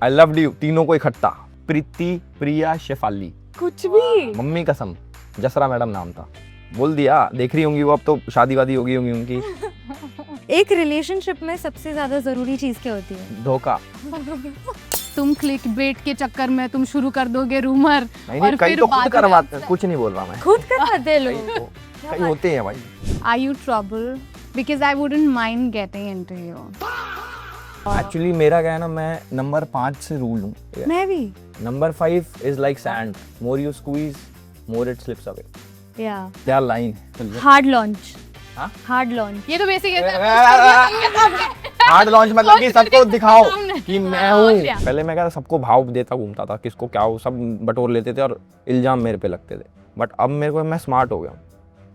I loved you तीनों को इकट्ठा। प्रीति, प्रिया, शेफाली। कुछ भी। मम्मी कसम, जसरा मैडम नाम था। बोल दिया, देख रही होंगी वो, अब तो शादी वादी होगी उनकी। एक रिलेशनशिप में सबसे ज्यादा जरूरी चीज क्या होती है? धोखा। तुम क्लिक बेट के चक्कर में तुम शुरू कर दोगे रूमर। नहीं, कई तो खुद करवाते हैं, कुछ नहीं बोल रहा मैं। खुद करवाते हैं लोग। कई होते हैं भाई। Are you trouble? Because I wouldn't mind getting into you. Actually मेरा क्या है ना, मैं नंबर 5 से रूल हूँ। मैं भी। Number 5 is like sand, more you squeeze more it slips away. या क्या लाइन। Hard launch. हाँ? Hard launch. ये तो बेसिक है। हार्ड लॉन्च मतलब कि सबको दिखाओ कि मैं हूँ। पहले मैं क्या सबको भाव देता घूमता था, किसको क्या हो सब बटोर लेते थे और इल्जाम मेरे पे लगते थे। बट अब मेरे को, मैं स्मार्ट हो गया हूँ।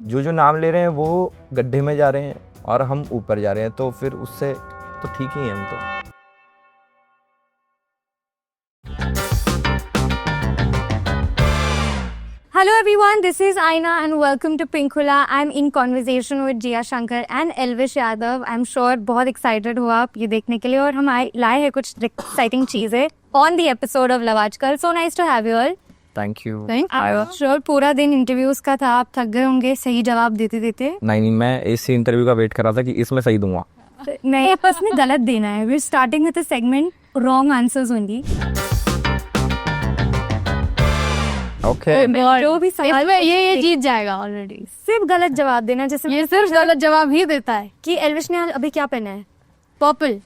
जो नाम ले रहे हैं वो गड्ढे में जा रहे हैं और हम ऊपर जा रहे हैं, तो फिर उससे तो ठीक ही है हम तो। Hello everyone, this is Aina and welcome to Pinkula. I'm in conversation with Jia Shankar and Elvish Yadav. I'm sure बहुत excited हो आप ये देखने के लिए, और हम लाए हैं कुछ exciting चीजें on the episode of Love आजकल. So nice to have you all. Thank you. Sure पूरा दिन इंटरव्यूज का था, आप थक गए होंगे सही जवाब देते देते। नहीं, मैं इस इंटरव्यू का वेट कर रहा था कि इसमें सही दूंगा। नहीं, बस में गलत देना है। We're starting with a segment wrong answers only. Okay. जो भी सवाल इसमें ये जीत जाएगा ऑलरेडी। सिर्फ गलत जवाब देना, जैसे ये सिर्फ गलत जवाब ही देता है कि एल्विश ने अभी क्या पहना है, पर्पल।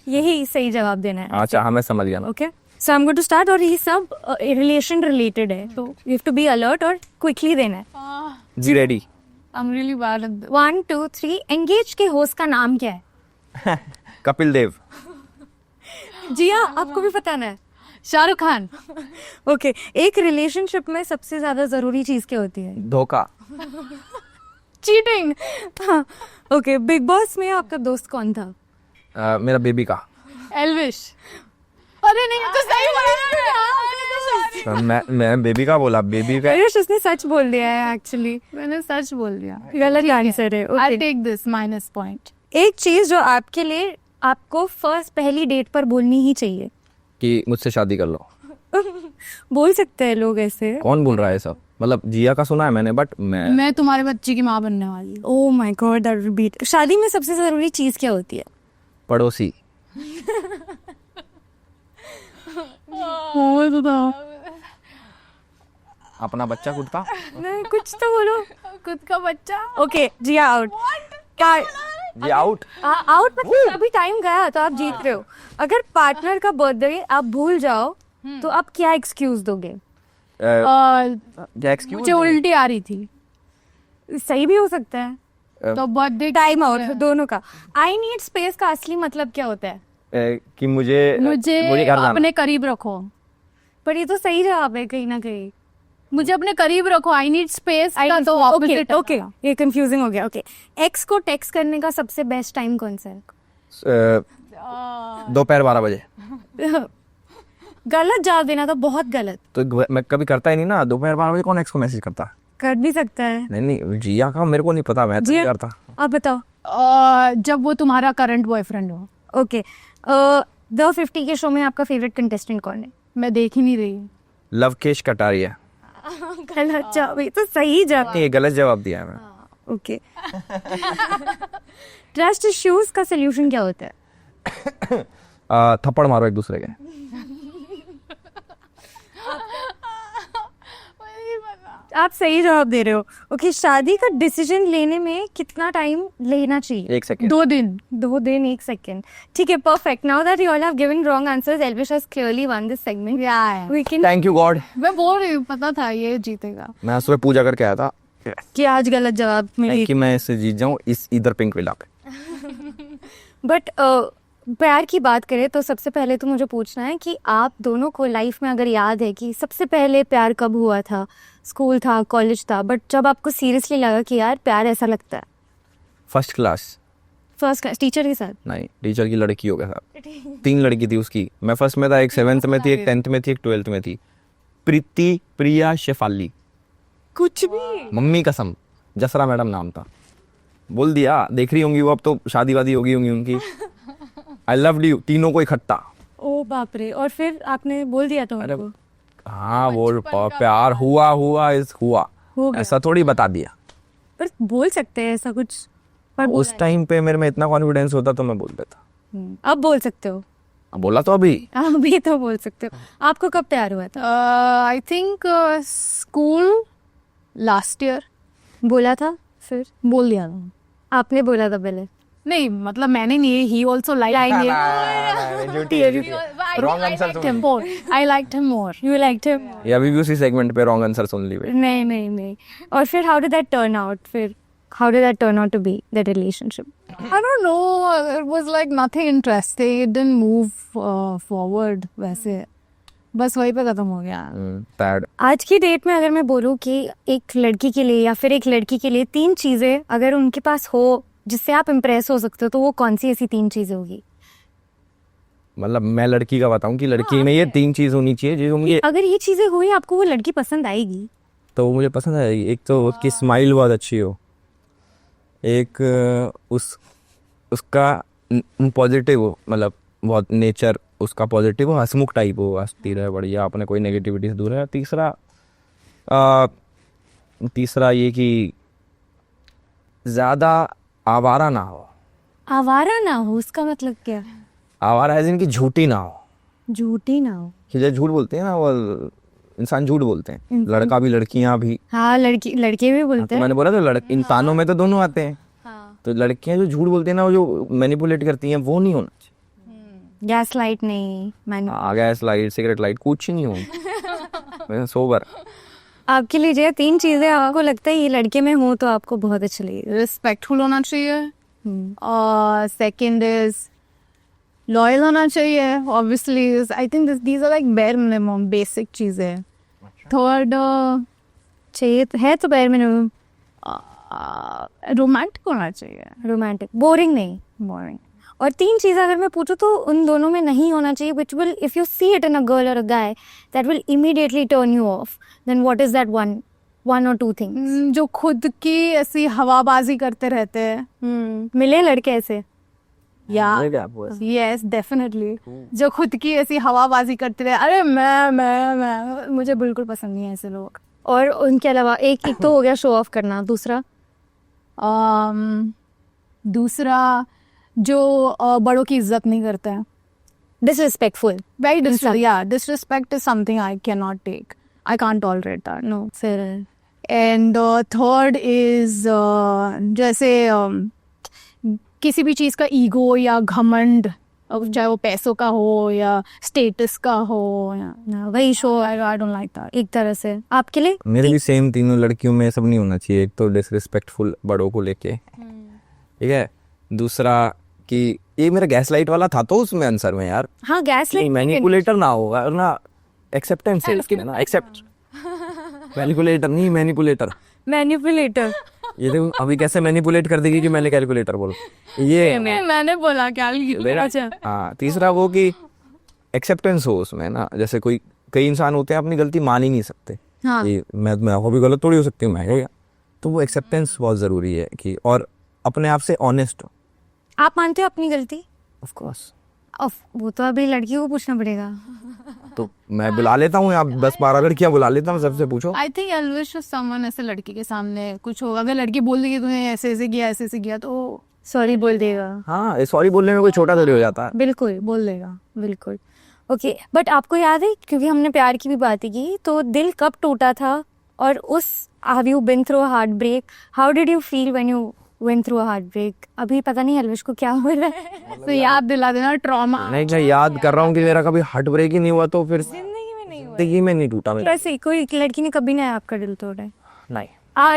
यही सही जवाब देना है। अच्छा हाँ, मैं समझ गया ना। Okay, so I am going to start, और ये सब रिलेशन रिलेटेड है, तो you have to be alert और क्विकली देना है। जी ready. I'm really bad at this. 1 2 3। Engage के होस्ट का नाम क्या है? कपिल देव। जिया, आपको भी बताना है। शाहरुख खान। ओके, एक रिलेशनशिप में सबसे ज्यादा जरूरी चीज क्या होती है? धोखा। चीटिंग। हाँ, ओके, बिग बॉस में आपका दोस्त कौन था? मेरा बेबी का। एल्विश। अरे नहीं, तो सही बोला। मैं बेबी का बोला, बेबी का। एल्विश, उसने सच बोल दिया है एक्चुअली। मैंने सच बोल दिया। गलत आंसर है। I'll Okay. take this minus point. एक चीज जो आपके लिए आपको फर्स्ट पहली डेट पर बोलनी ही चाहिए। कि मुझसे शादी कर लो। बोल सकते हैं लोग ऐसे। कौन बोल रहा है सब? मतलब जिया का सुना है मैंने, बट मैं तुम्हारे बच्चे की माँ बनने वाली हूँ। Oh my God, that would be. शादी में सबसे जरूरी चीज क्या होती है? पड़ोसी। अपना बच्चा कुत्ता। नहीं, कुछ तो बोलो। खुद का बच्चा। ओके, जिया आउट। ये आउट। आउट मतलब अभी टाइम गया तो आप जीत रहे हो। अगर पार्टनर का बर्थडे आप भूल जाओ तो आप क्या एक्सक्यूज दोगे? मुझे उल्टी आ रही थी, सही भी हो सकता है। तो बर्थडे टाइम आउट दोनों का। आई नीड स्पेस का असली मतलब क्या होता है? कि मुझे घर जाना। अपने करीब रखो। पर ये तो सही जवाब है कहीं ना कहीं। मुझे अपने करीब रखो। आई नीड स्पेस का तो ऑपोजिट। ओके, ये कंफ्यूजिंग हो गया। ओके, एक्स को टेक्स्ट करने का सबसे बेस्ट टाइम कौन सा है? दोपहर 12 बजे। गलत जवाब देना तो बहुत गलत। तो मैं कभी करता ही नहीं ना, दोपहर 12 बजे कौन एक्स को मैसेज करता? कर भी सकता है। नहीं, जिया का मेरे को नहीं पता, मैं तो नहीं करता। आप बताओ। जब वो तुम्हारा करंट बॉयफ्रेंड हो। ओके, द 50 के शो में आपका फेवरेट कंटेस्टेंट कौन है? मैं देख ही नहीं रही। लवकेश कटारिया। गलत जवाब। ये तो सही जवाब। ये गलत जवाब दिया है मैं। ओके, ट्रस्ट इश्यूज का सलूशन क्या होता है? थप्पड़ मारो एक दूसरे के। आप सही जवाब दे रहे हो। ओके, शादी का डिसीजन लेने में कितना टाइम लेना चाहिए? 1 सेकंड। 2 दिन। 2 दिन 1 सेकंड। ठीक है, perfect. Now that you all have given wrong answers, Elvish has clearly won this segment. We can. Thank you God. मैं बोल रही हूँ, पता था ये जीतेगा। मैं सुबह पूजा करके आया था कि आज गलत जवाब मिली, कि मैं इससे जीत जाऊं इधर पिंक विला पे। बट प्यार की बात करें तो सबसे पहले तो मुझे पूछना है कि आप दोनों को लाइफ में अगर याद है कि सबसे पहले प्यार कब हुआ था? स्कूल था, कॉलेज था, बट जब आपको सीरियसली लगा कि यार प्यार ऐसा लगता है? First class. First class teacher के साथ? नहीं, टीचर की लड़की हो गया था। 3 लड़की थी उसकी। मैं फर्स्ट में था, एक 7th में थी, एक 10th में थी, एक 12th में थी। प्रीति, प्रिया, शेफाली। कुछ भी। मम्मी कसम, जसरा मैडम नाम था। बोल दिया, देख रही होंगी वो, अब तो शादी वादी होगी उनकी। आई लव्ड यू तीनों को इकट्ठा। ओ बाप रे, और फिर आपने बोल दिया तो अरे उनको? हाँ वो प्यार हुआ इस हुआ, हो गया। ऐसा थोड़ी बता दिया। पर बोल सकते हैं ऐसा कुछ, पर उस टाइम पे मेरे में इतना कॉन्फिडेंस होता तो मैं बोल देता। अब बोल सकते हो? अब बोला तो अभी। अभी तो बोल सकते हो। आपको कब प्यार हुआ था? I think school last year बोला था फिर? बोल दिया था। आपने बोला था पहले? नहीं मतलब मैंने नहीं, he also like wrong answer सुन ली। I liked him more. You liked him? ये अभी भी उसी सेगमेंट पे रॉन्ग आंसर सुन ली भाई। नहीं। और फिर how did that turn out? फिर how did that turn out to be that relationship? I don't know, it was like nothing interesting, it didn't move forward वैसे, बस वहीं पे खत्म हो गया। Sad. आज की डेट में अगर मैं बोलूँ कि एक लड़की के लिए या फिर एक लड़की के लिए 3 चीजें अगर उनके पास हो जिससे आप इम्प्रेस हो सकते हो, तो वो कौन सी ऐसी 3 चीजें होगी? मतलब मैं लड़की का बताऊं कि लड़की में ये 3 चीज होनी चाहिए जो मुझे, अगर ये चीजें हुई आपको वो लड़की पसंद आएगी? तो वो मुझे पसंद आएगी। एक तो उसकी स्माइल बहुत अच्छी हो, एक उसका पॉजिटिव हो, मतलब बहुत नेचर उसका पॉजिटिव हो, हंसमुख टाइप हो, हंसती रहे बढ़िया, अपने कोई नेगेटिविटी से दूर है। तीसरा ये कि ज़्यादा आवारा ना हो। आवारा ना हो उसका मतलब क्या? आवारा है जिनकी झूठी ना हो। झूठी ना हो? कि जैसे झूठ बोलते हैं ना, वो इंसान झूठ बोलते हैं, लड़का भी लड़कियां भी। हाँ, लड़के भी बोलते तो हैं। मैंने बोला तो इंसानों में तो दोनों आते हैं। तो लड़कियां जो झूठ बोलती हैं ना, वो जो मैनिपुलेट करती हैं, वो नहीं होना चाहिए। गैस लाइट नहीं, गैस लाइट, सिगरेट लाइट, कुछ नहीं हो। सोबर। आपके लिए जो 3 चीजें आपको लगता है ये लड़के में हो तो आपको बहुत अच्छी लगेगी? रिस्पेक्टफुल होना चाहिए, और सेकंड इज लॉयल होना चाहिए, obviously I think these are like bare minimum basic चीजें। थर्ड चाहिए तो है, तो bare minimum रोमांटिक होना चाहिए, रोमांटिक, बोरिंग नहीं। बोरिंग। और 3 चीजें अगर मैं पूछूं तो उन दोनों में नहीं होना चाहिए, which will, if you see it in a girl or a guy, that will immediately turn you off. Then what is that one or two things? जो खुद की ऐसी हवाबाजी करते रहते हैं, मिले लड़के ऐसे? या यस डेफिनेटली, जो खुद की ऐसी हवाबाजी करते रहे, अरे मैं मुझे बिल्कुल पसंद नहीं है ऐसे लोग। और उनके अलावा एक तो हो गया शो ऑफ करना, दूसरा दूसरा जो बड़ों की इज्जत नहीं करते हैं, disrespectful, very disrespect is something I can not take, I can't tolerate that. No फिर। एंड थर्ड इज जैसे किसी भी चीज़ का ईगो या घमंड, चाहे वो पैसों का हो या स्टेटस का हो, या वही show, I don't like that. एक तरह से आपके लिए मेरे भी सेम, तीनों लड़कियों में सब नहीं होना चाहिए। एक तो डिसरिस्पेक्टफुल बड़ों को लेके, ठीक है। दूसरा कि ये मेरा गैस लाइट वाला था तो उसमें आंसर में यार, हाँ गैस लाइट, मैनिपुलेटर ना होगा ना, एक्सेप्टेंस है इसकी ना, एक्सेप्ट। मैनिपुलेटर नहीं, मैनिपुलेटर। ये देखो अभी कैसे मैनिपुलेट कर देगी कि मैंने कैलकुलेटर बोला, ये मैंने बोला क्या। हाँ, तीसरा वो कि एक्सेप्टेंस हो उसमें ना, जैसे कई इंसान होते हैं अपनी गलती मान ही नहीं सकते। हाँ। कि मैं भी गलत थोड़ी हो सकती हूँ मैं, तो वो एक्सेप्टेंस बहुत ज़रूरी है कि, और अपने आप से ऑनेस्ट हो। आप मानते हो अपनी गलती? Of course. वो तो अभी लड़की को पूछना पड़ेगा। तो मैं बुला लेता हूँ, आप 10-12 लड़कियां बुला लेता हूँ, सबसे पूछो। आई थिंक एल्विश समवन ऐसे लड़की के सामने कुछ होगा, अगर लड़की बोल देगी तूने ऐसे ऐसे किया तो सॉरी बोल देगा। हाँ, सॉरी बोलने में कोई छोटा थोड़ी हो जाता है। बिल्कुल बोल देगा, बिल्कुल। ओके, बट आपको याद है, क्योंकि हमने प्यार की भी बात की, तो दिल कब टूटा था? और have you been through a heart break? How did you feel when you went through a heartbreak? अभी पता नहीं अलविश को क्या हो रहा है, तो याद दिला देना ट्रॉमा। नहीं, मैं याद कर रहा हूँ कि मेरा कभी हार्ट ब्रेक ही नहीं हुआ, तो फिर जिंदगी में नहीं टूटा मेरा। वैसे कोई लड़की ने कभी नहीं आपका दिल तोड़ा है? नहीं।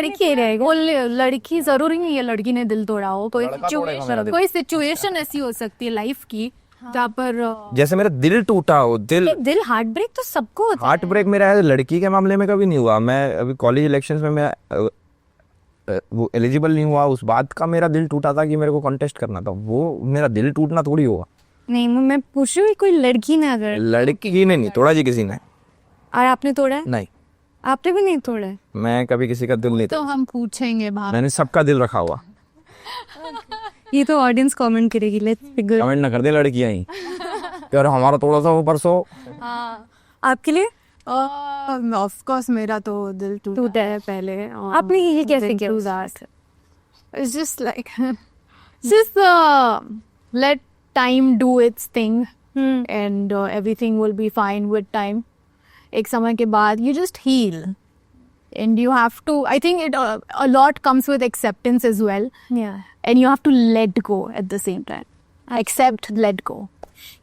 लड़की रहेगा, लड़की जरूरी नहीं है लड़की ने दिल तोड़ा हो, कोई सिचुएशन ऐसी हो सकती है लाइफ की जहाँ पर, जैसे मेरा दिल टूटा हो, दिल हार्ट ब्रेक तो सबको होता है। हार्ट ब्रेक मेरा लड़की के मामले में कभी नहीं हुआ। मैं अभी कॉलेज इलेक्शंस में मैं वो एलिजिबल नहीं हुआ, उस बात का मेरा दिल टूटा था कि मेरे को कॉन्टेस्ट करना था, वो मेरा दिल टूटना थोड़ी हुआ। नहीं, मैं पूछ रही हूँ कोई लड़की ने, अगर लड़की ने नहीं तोड़ा जी, किसी ने। और आपने तोड़ा है? नहीं, आपने भी नहीं तोड़ा है? मैं कभी किसी का दिल नहीं तो हम पूछेंगे बाहर, मैंने सबका दिल रखा हुआ। ये तो ऑडियंस कमेंट करेगी, लेट्स फिगर। कमेंट ना कर दे लड़कियां ही, यार हमारा थोड़ा सा वो परसों आपके लिए ऑफ कोर्स मेरा तो दिल टूटा है पहले। आपने ये कैसे किया? It's just like just let time do its thing and everything will be fine with time. एक समय के बाद you just heal and you have to, I think it a lot comes with acceptance as well, Yeah. and you have to let go at the same time. Accept, let go.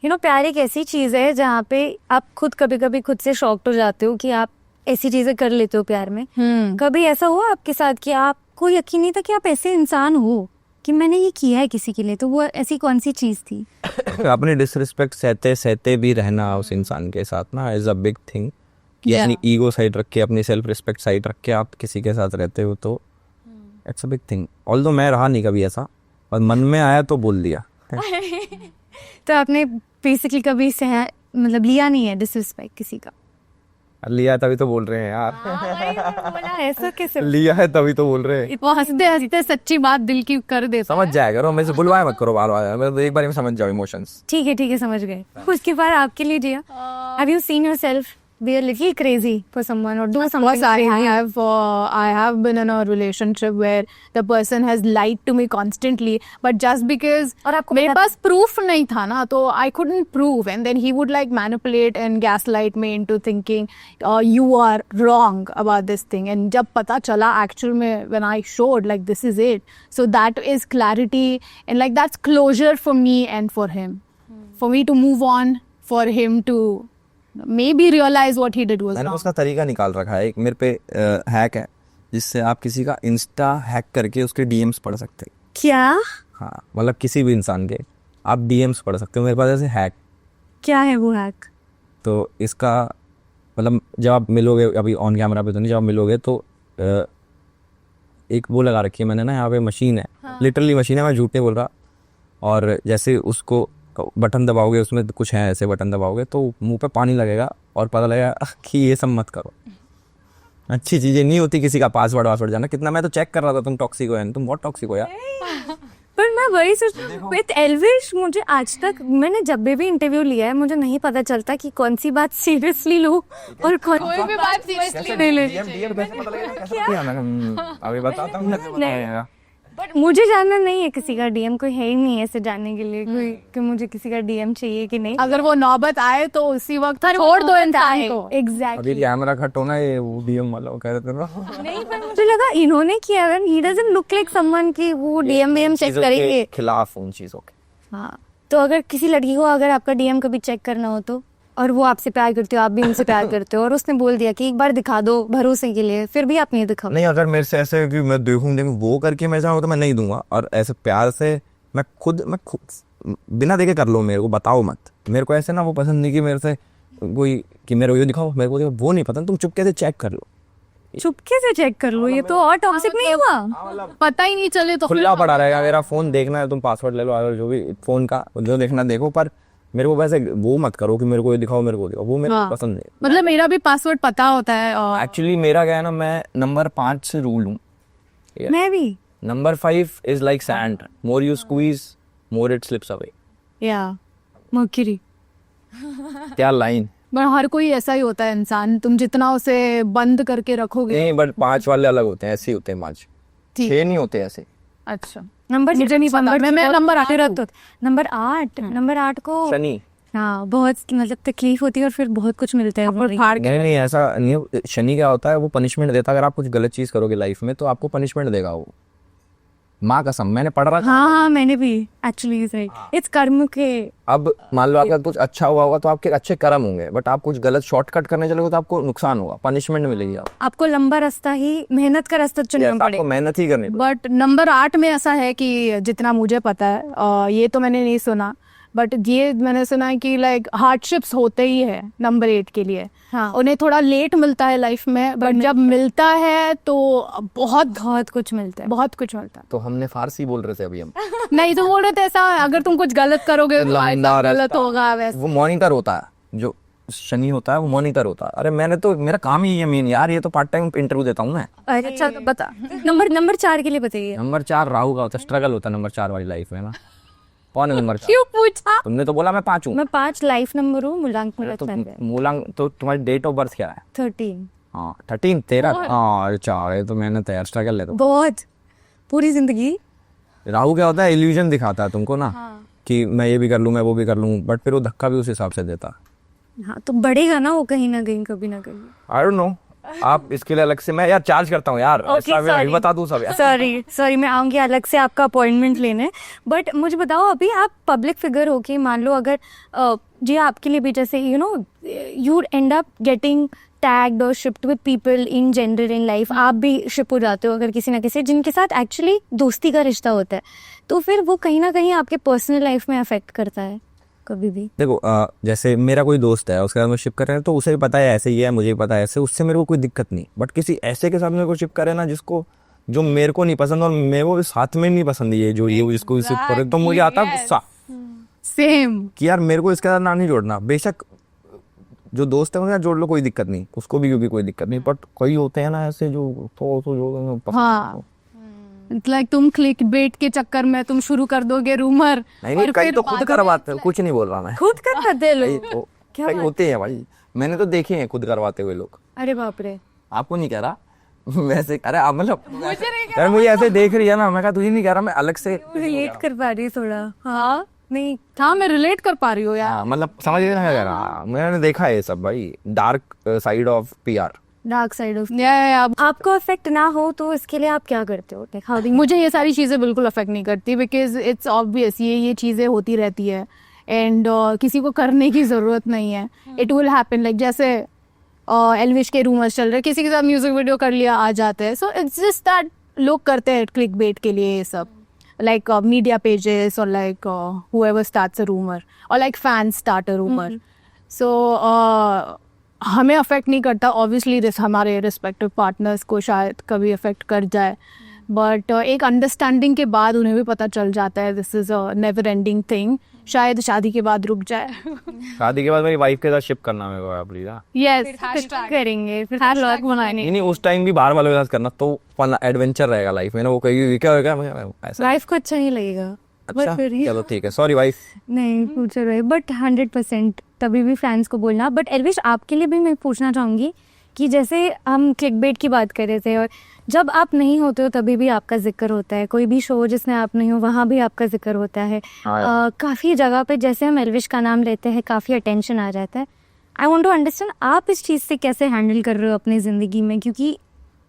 प्यार एक ऐसी चीज है जहाँ पे आप खुद कभी कभी खुद से शॉक्ड हो जाते हो कि आप ऐसी चीजें कर लेते हो प्यार में। कभी ऐसा हुआ आपके साथ कि आपको यकीन नहीं था कि आप ऐसे इंसान हो कि मैंने ये किया है किसी के लिए? तो वो ऐसी कौन सी चीज थी? अपनी डिसरिस्पेक्ट सहते सहते भी रहना उस इंसान के साथ ना इज अ बिग थिंग। कि अपनी ईगो साइड रख के, अपनी सेल्फ रिस्पेक्ट साइड रख के आप किसी के साथ रहते हो तो it's a big thing. Although मैं रहा नहीं कभी ऐसा, और मन में आया तो बोल दिया। तो आपने बेसिकली कभी मतलब लिया नहीं है डिसरिस्पेक्ट किसी का? लिया तभी तो बोल रहे हैं यार। बोला ऐसा कैसे? लिया है तभी तो बोल रहे हैं। वो हंसते हंसते सच्ची बात दिल की कर देता समझ जाया करो, मेरे से बुलवाए मत करो बार बार, मैं तो एक बार में समझ जाओ इमोशंस। ठीक है समझ गए। उसके बाद आपके लिए Jiya, have you seen yourself be a little crazy for someone or do something? Of course, I have been in a relationship where the person has lied to me constantly, but just because और आपको मेरे पास proof नहीं था ना, तो I couldn't prove, and then he would like manipulate and gaslight me into thinking you are wrong about this thing, and जब पता चला actual में when I showed like this is it, so that is clarity and like that's closure for me and for him, for me to move on, for him to maybe realize what he did was मैंने wrong. उसका तरीका निकाल रखा है, एक मेरे पे hack है जिससे आप किसी का इंस्टा हैक करके उसके डीएम्स पढ़ सकते हैं। क्या? हाँ, मतलब किसी भी इंसान के आप डीएम्स पढ़ सकते हो। मेरे पास ऐसे हैक। क्या है वो हैक? तो इसका मतलब जब आप मिलोगे, अभी ऑन कैमरा पे तो नहीं, जब आप मिलोगे तो एक वो लगा रखी है मैंने ना, यहाँ पे मशीन है, लिटरली मशीन है, मैं झूठ नहीं बोल रहा। और जैसे उसको बटन दबाओगे, उसमें कुछ है ऐसे बटन दबाओगे तो मुंह पे पानी लगेगा और पता लगेगा कि ये सब मत करो। अच्छी चीजें नहीं होती किसी का पासवर्ड जाना। कितना मैं तो चेक कर रहा था, तुम टॉक्सिक हो, तुम बहुत टॉक्सिक हो यार। पर मैं वही सोच विद एल्विश, मुझे आज तक मैंने जब भी इंटरव्यू लिया है मुझे नहीं पता चलता कि कौन सी बात सीरियसली लूं और कौन सी बात सीरियसली नहीं ले। अभी बताता हूँ। बट मुझे जानना नहीं है किसी का डीएम, कोई है ही नहीं ऐसे जानने के लिए कोई कि मुझे किसी का डीएम चाहिए कि नहीं। अगर वो नौबत आए तो उसी वक्त छोड़ दो इंसान को। एग्जैक्टली। अभी कैमरा कट होना है, वो डीएम वाला वो कह रहे थे ना। नहीं, पर मुझे लगा इन्होंने किया है। He doesn't look like someone कि वो डीएम चेक करेंगे। खिलाफ उन चीजों के। हाँ, तो अगर किसी लड़की को अगर आपका डीएम कभी चेक करना हो तो, और वो आपसे प्यार करते हो, आप भी उनसे प्यार करते हो, और उसने बोल दिया कि एक बार दिखा दो भरोसे के लिए, फिर भी आप नहीं दिखाओ? नहीं, अगर मेरे से ऐसे कि मैं देखूं वो करके मैं चाहूँ तो मैं नहीं दूंगा। और ऐसे प्यार से मैं खुद बिना देखे कर लो, मेरे को बताओ मत। मेरे को ऐसे ना वो पसंद नहीं कि मेरे से कोई कि मेरे को ये दिखाओ, मेरे को दिखाओ, वो नहीं पसंद। तुम चुपके से चेक कर लो। चुपके से चेक कर लो, ये तो और टॉक्सिक नहीं हुआ? पता ही नहीं चले तो खुला पड़ा रहेगा। मेरा फोन देखना है, तुम पासवर्ड ले लो, अगर जो भी फोन का जो देखना देखो, पर मेरे को वैसे वो मत करो कि मेरे को ये दिखाओ, मेरे को दिखाओ, वो मेरे को पसंद नहीं। मतलब मेरा भी पासवर्ड पता होता है। एक्चुअली मेरा क्या है ना, मैं नंबर 5 से रूल हूँ। मैं भी। Number 5 is like sand, more you squeeze more it slips away. या मर्क्यूरी। क्या लाइन। पर हर कोई ऐसा ही होता है इंसान, तुम जितना उसे बंद करके रखोगे। नहीं, बट 5 वाले अलग होते हैं, ऐसे ही होते हैं 5, 6 नहीं होते ऐसे। अच्छा, नंबर मुझे नहीं पता। मैं नंबर 8 नंबर 8 को शनि। हाँ, बहुत मतलब तकलीफ होती है और फिर बहुत कुछ मिलता है। नहीं ऐसा नहीं। शनि क्या होता है, वो पनिशमेंट देता है। अगर आप कुछ गलत चीज करोगे लाइफ में तो आपको पनिशमेंट देगा वो। माँ कसम, मैंने पढ़ रहा था। हाँ, मैंने भी एक्चुअली इट्स कर्म के। अब मान लो आपका कुछ अच्छा हुआ होगा तो आपके अच्छे कर्म होंगे, बट आप कुछ गलत शॉर्टकट करने चलोगे तो आपको नुकसान होगा, पनिशमेंट मिलेगी। आपको लंबा रास्ता ही, मेहनत का रास्ता चुनना पड़ेगा। आपको मेहनत ही करनी। बट नंबर 8 में ऐसा है कि जितना मुझे पता है, ये तो मैंने नहीं सुना, बट ये मैंने सुना है कि लाइक हार्डशिप्स होते ही है नंबर 8 के लिए। हाँ, उन्हें थोड़ा लेट मिलता है लाइफ में, बट जब मिलता है तो बहुत कुछ मिलता है, बहुत कुछ मिलता है। तो हमने फारसी बोल रहे थे अभी हम। नहीं, तो बोल रहे थे ऐसा अगर तुम कुछ गलत करोगे गलत होगा। वैसे वो मॉनिटर होता है, जो शनि होता है वो मॉनिटर होता है। अरे मैंने तो, मेरा काम ही है मेन यार, ये तो पार्ट टाइम इंटरव्यू देता हूँ मैं। अच्छा, तो बता नंबर 4 के लिए बताइए। नंबर 4 राहु का होता है, स्ट्रगल होता है नंबर 4 वाली लाइफ में ना। कौन है नंबर 4? क्यों पूछा? तुमने तो बोला मैं 5 हूँ। मैं 5 लाइफ नंबर हूँ, मूलांक मेरा तो 10 है। मूलांक तो तुम्हारी डेट ऑफ बर्थ क्या है? 13। हाँ 13 13। हाँ अच्छा, ये तो मैंने तैयार स्ट्रगल कर लेता। बहुत, पूरी जिंदगी। राहु क्या होता है, इल्यूजन दिखाता है तुमको ना, कि मैं ये भी कर लूँ, मैं वो भी कर लूँ, बट फिर वो धक्का भी उस हिसाब से देता। हाँ तो बढ़ेगा ना वो कहीं ना कहीं, कभी ना कहीं। आई डोंट नो, आप इसके लिए अलग से मैं यार चार्ज करता हूँ यार, Okay, ऐसा मैं sorry. बता दूँ सब यार। सॉरी मैं आऊंगी अलग से आपका अपॉइंटमेंट लेने। बट मुझे बताओ, अभी आप पब्लिक फिगर हो के, मान लो अगर जी आपके लिए भी जैसे you end up getting tagged और shipped with people in general in life, आप भी शिप हो जाते हो अगर किसी ना किसी जिनके साथ एक्चुअली दोस्ती का रिश्ता होता है, तो फिर वो कहीं ना कहीं आपके पर्सनल लाइफ में अफेक्ट करता है कभी भी? देखो जैसे मेरा कोई दोस्त है, उसके साथ मैं शिप कर रहे हैं, तो उसे भी पता है ऐसे ही है, मुझे भी पता है ऐसे, उससे मेरे को कोई दिक्कत नहीं। बट किसी ऐसे के साथ मेरे को शिप करे ना जिसको, जो मेरे को नहीं पसंद और मेरे को साथ में नहीं पसंद, ये जो ये जिसको शिप करे, तो मुझे आता है गुस्सा सेम कि यार मेरे को इसके साथ नाम नहीं जोड़ना। बेशक जो दोस्त है उन्हें जोड़ लो, कोई दिक्कत नहीं, उसको भी क्योंकि कोई दिक्कत नहीं, बट कई होते हैं ना ऐसे जो तो जो पसंद हाँ। हो। लाइक तुम क्लिक बेट के चक्कर में तुम शुरू कर दोगे रूमर। नहीं कई तो खुद करवाते हैं, कुछ नहीं बोल रहा मैं, खुद करवाते हैं कई लोग? तो क्या कई बात? होते हैं भाई, मैंने तो देखे हैं खुद करवाते हुए लोग। अरे बाप रे। आपको नहीं कह रहा वैसे, अरे आप मतलब यार मुझे ऐसे देख रही है ना, मैं कहा तुझे नहीं कह रहा, मैं अलग से रिलेट कर पा रही थोड़ा। हाँ नहीं, हाँ मैं रिलेट कर पा रही हूँ यार। हाँ मतलब समझ रहे ना कह रहा, मैंने देखा है ये सब भाई, dark side of PR. Dark side of. या आपको अफेक्ट ना हो तो इसके लिए आप क्या करते हो? Like, how do you- मुझे ये सारी चीज़ें बिल्कुल अफेक्ट नहीं करती, बिकॉज इट्स ऑब्वियस ये चीज़ें होती रहती है, एंड किसी को करने की ज़रूरत नहीं है। It will happen. लाइक जैसे एल्विश के रूमर्स चल रहे, किसी के साथ म्यूजिक वीडियो कर लिया, आ जाते हैं। सो इट्स जस्ट दैट लोग करते हैं क्लिक बेट के लिए ये सब, लाइक मीडिया पेजेस और like whoever starts a rumor or like fans start a rumor. So हमें अफेक्ट नहीं करता ऑब्वियसली, हमारे रिस्पेक्टिव पार्टनर्स को शायद कभी अफेक्ट कर जाए, बट एक अंडरस्टैंडिंग के बाद उन्हें भी पता चल जाता है this is a never ending thing. शायद शादी के बाद रुक जाए। शादी के बाद मेरी वाइफ के साथ शिप करना मेरे को आप प्लीज। यस करेंगे फिर हैशटैग बनाएंगे। नहीं उस टाइम भी बाहर वालों के साथ करना तो फन एडवेंचर रहेगा लाइफ में ना, वो कहेगी क्या होगा ऐसा। लाइफ को अच्छा नहीं लगेगा। अच्छा but फिर चलो ठीक है, सॉरी वाइफ। नहीं पूछ रहे, बट 100% तभी भी फैंस को बोलना। बट एल्विश आपके लिए भी मैं पूछना चाहूँगी कि जैसे हम क्लिकबेट की बात कर रहे थे, और जब आप नहीं होते हो तभी भी आपका जिक्र होता है, कोई भी शो जिसमें आप नहीं हो वहाँ भी आपका जिक्र होता है। काफ़ी जगह पे जैसे हम एल्विश का नाम लेते हैं काफ़ी अटेंशन आ जाता है। आई वॉन्ट टू अंडरस्टैंड आप इस चीज़ से कैसे हैंडल कर रहे हो अपनी ज़िंदगी में, क्योंकि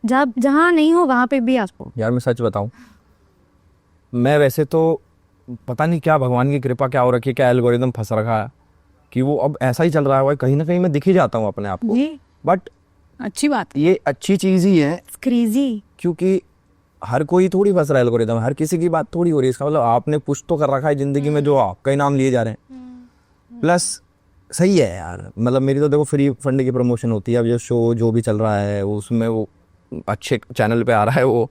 जब जहाँ नहीं हो वहाँ पे भी आपको। यार मैं सच बताऊं, मैं वैसे तो पता नहीं क्या भगवान की कृपा क्या हो रखी है, क्या एल्गोरिदम फंस रखा है कि वो अब ऐसा ही चल रहा है, कहीं ना कहीं मैं दिख ही जाता हूँ अपने आप को। बट अच्छी बात। ये अच्छी चीज़ ही है क्रेजी, क्योंकि हर कोई थोड़ी फंस रहा है एल्गोरिदम, हर किसी की बात थोड़ी हो रही है। इसका मतलब आपने पुश तो कर रखा है जिंदगी में जो आपका ही नाम लिए जा रहे हैं। प्लस सही है यार, मतलब मेरी तो देखो फ्री फंड की प्रमोशन होती है। अब जो शो जो भी चल रहा है उसमें वो अच्छे चैनल पे आ रहा है वो,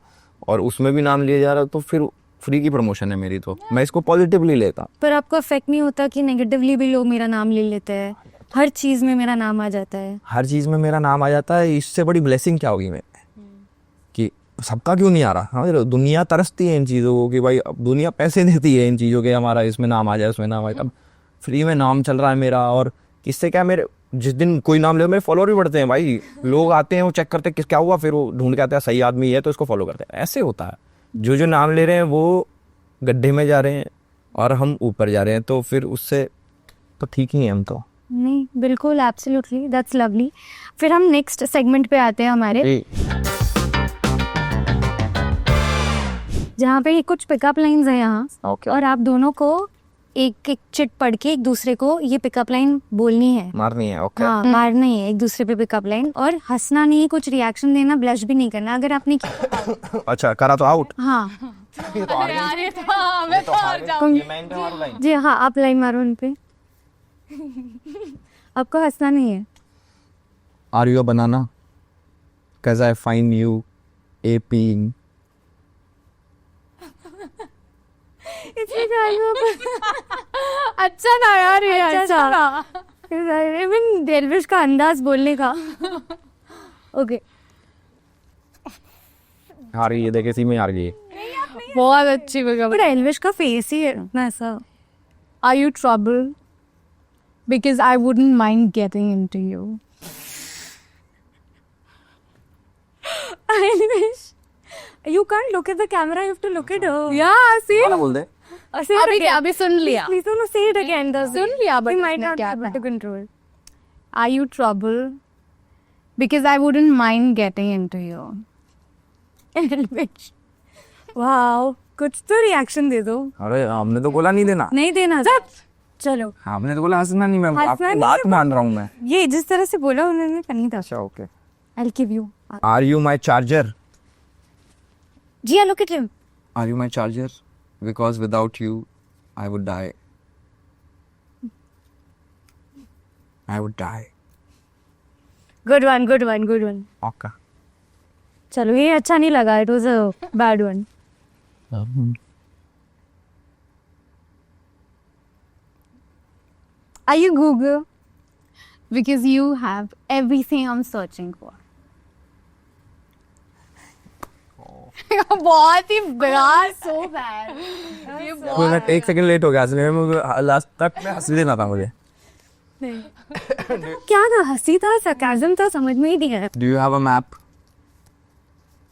और उसमें भी नाम लिया जा रहा है, तो फिर फ्री की प्रमोशन है मेरी, तो मैं इसको पॉजिटिवली लेता। पर आपको अफेक्ट नहीं होता कि नेगेटिवली भी लोग मेरा नाम ले लेते हैं? हर चीज़ में मेरा नाम आ जाता है। हर चीज़ में मेरा नाम आ जाता है, इससे बड़ी ब्लेसिंग क्या होगी मैं कि सबका क्यों नहीं आ रहा। हाँ दुनिया तरसती है इन चीज़ों को कि भाई अब दुनिया पैसे देती है इन चीज़ों के, हमारा इसमें नाम आ जाए उसमें नाम आ जाए। अब फ्री में नाम चल रहा है मेरा, और इससे क्या मेरे जिस दिन कोई नाम ले मेरे फॉलोअर भी बढ़ते हैं भाई। लोग आते हैं वो चेक करते हैं क्या हुआ, फिर वो ढूंढ के आते हैं सही आदमी है तो इसको फॉलो करते हैं। ऐसे होता है, जो नाम ले रहे हैं वो गड्ढे में जा रहे हैं और हम ऊपर जा रहे हैं, तो फिर उससे तो ठीक ही है हम तो। नहीं बिल्कुल, एब्सोल्युटली, दैट्स लवली। फिर हम नेक्स्ट सेगमेंट पे आते हैं हमारे, जहाँ पे कुछ पिकअप लाइंस है यहाँ। और आप दोनों को एक एक चिट पढ़ के एक दूसरे को ये पिकअप लाइन बोलनी है, मारनी है। ओके हाँ मारनी है एक दूसरे पे पिकअप लाइन, और हंसना नहीं, कुछ रिएक्शन देना, ब्लश भी नहीं करना। अगर आपने अच्छा करा तो आउट। हाँ लाइन जी हाँ, आप लाइन मारो उन पे। आपको हंसना नहीं है। Are you a banana cause I find you aping। अच्छा था यार ये, अच्छा था। इवन एल्विश का अंदाज बोलने का। ओके हार गई, ये देखे सी में हार गई। बहुत अच्छी पिकअप। बट एल्विश का फेस ही है ना ऐसा। Are you trouble? Because I wouldn't mind getting into you. Anish, you can't look at the camera. You have to look at her. Yeah, see? वाला बोल दे. Say it अभी again. अभी सुन लिया. Please don't say it again. सुन लिया, but we might उसने not क्या be able कहा? to control. Are you trouble? Because I wouldn't mind getting into you. Bitch. Wow. कुछ तो रिएक्शन दे दो. अरे हमने तो बोला नहीं देना. नहीं देना. जब चलो. हमने तो बोला हंसना नहीं. मैं हंसना आपकी नहीं बात मान रहा हूँ मैं. ये जिस तरह से बोला उन्होंने करनी था. अच्छा okay. I'll give you. Are you my charger? Jia, look at him. Are you my charger? Because without you, I would die. I would die. Good one, good one, good one. Okay. चलो ये अच्छा नहीं लगा. It was a bad one. Are you Google? Because you have everything I'm searching for. बहुत ही बड़ा. So bad. मैं एक second late हो गया असली में. लास्ट तक मैं हंस लेना था मुझे. क्या था? हंसी था, sarcasm था, समझ में ही नहीं आया. Do you have a map?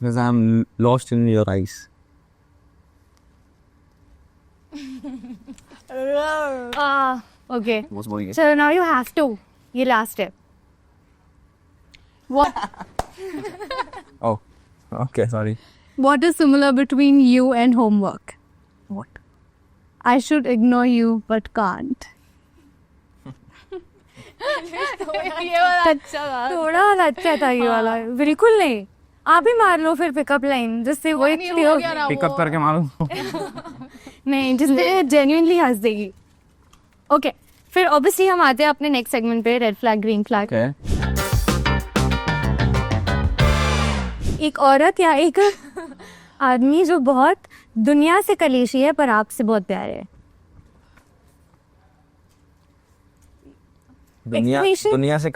Because I'm lost in your eyes. Okay. बस बोलिए. So now you have to. ये last step. Oh. Okay, sorry. What is similar between you and homework? What? I should ignore you but can't. थोड़ा अच्छा था ये वाला. बिल्कुल नहीं. आप ही मार लो फिर पिकअप लाइन जिससे वो एक पिकअप करके मालूम. नहीं जिससे जेन्युइनली हंस देगी. ओके फिर ऑब्वियसली हम आते हैं अपने नेक्स्ट सेगमेंट पे. Red flag green flag. Okay. एक औरत या एक आदमी जो बहुत दुनिया से कलेशी है पर आपसे बहुत प्यारे है. दुनिया से कलेश. दुनिया से